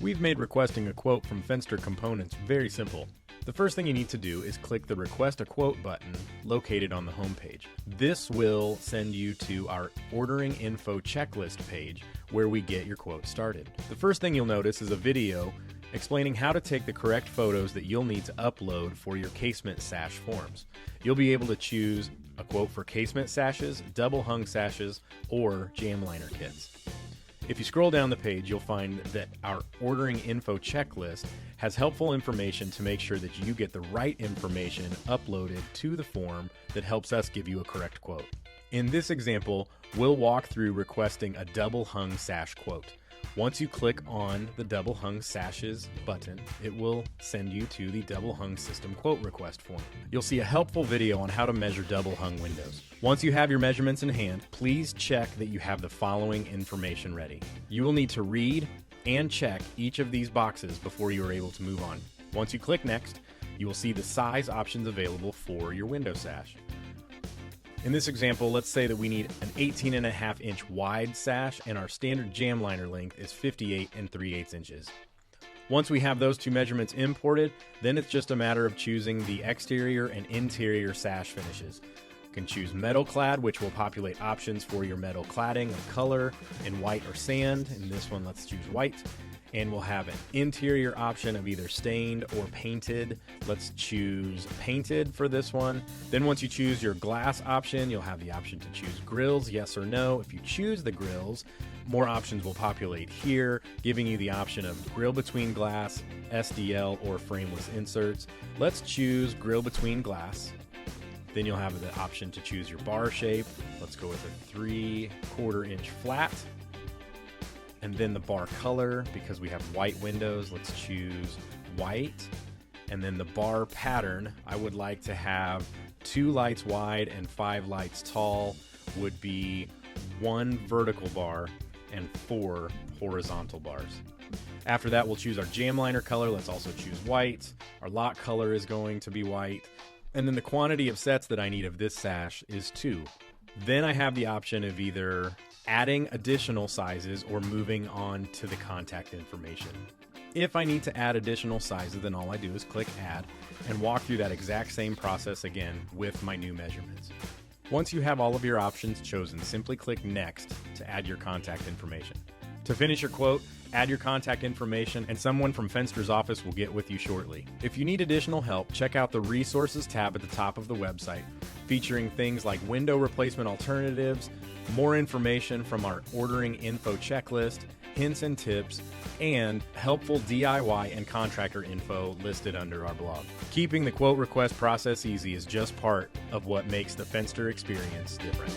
We've made requesting a quote from Fenster Components very simple. The first thing you need to do is click the Request a Quote button located on the home page. This will send you to our Ordering Info Checklist page where we get your quote started. The first thing you'll notice is a video explaining how to take the correct photos that you'll need to upload for your casement sash forms. You'll be able to choose a quote for casement sashes, double hung sashes, or jam liner kits. If you scroll down the page, you'll find that our Ordering Info Checklist has helpful information to make sure that you get the right information uploaded to the form that helps us give you a correct quote. In this example, we'll walk through requesting a double hung sash quote. Once you click on the double hung sashes button, it will send you to the double hung system quote request form. You'll see a helpful video on how to measure double hung windows. Once you have your measurements in hand, please check that you have the following information ready. You will need to read and check each of these boxes before you are able to move on. Once you click next, you will see the size options available for your window sash. In this example, let's say that we need an 18.5 inch wide sash and our standard jam liner length is 58 3/8 inches. Once we have those two measurements imported, then it's just a matter of choosing the exterior and interior sash finishes. You can choose metal clad, which will populate options for your metal cladding of color in white or sand. In this one, let's choose white. And we'll have an interior option of either stained or painted. Let's choose painted for this one. Then once you choose your glass option, you'll have the option to choose grills, yes or no. If you choose the grills, more options will populate here, giving you the option of grill between glass, SDL, or frameless inserts. Let's choose grill between glass. Then you'll have the option to choose your bar shape. Let's go with a 3/4 inch flat. And then the bar color, because we have white windows, let's choose white. And then the bar pattern, I would like to have 2 lights wide and 5 lights tall, would be 1 vertical bar and 4 horizontal bars. After that, we'll choose our jam liner color. Let's also choose white. Our lock color is going to be white. And then the quantity of sets that I need of this sash is 2. Then I have the option of either adding additional sizes or moving on to the contact information. If I need to add additional sizes, then all I do is click Add and walk through that exact same process again with my new measurements. Once you have all of your options chosen, simply click Next to add your contact information. To finish your quote, add your contact information and someone from Fenster's office will get with you shortly. If you need additional help, check out the Resources tab at the top of the website, featuring things like window replacement alternatives, more information from our Ordering Info Checklist, hints and tips, and helpful DIY and contractor info listed under our blog. Keeping the quote request process easy is just part of what makes the Fenster experience different.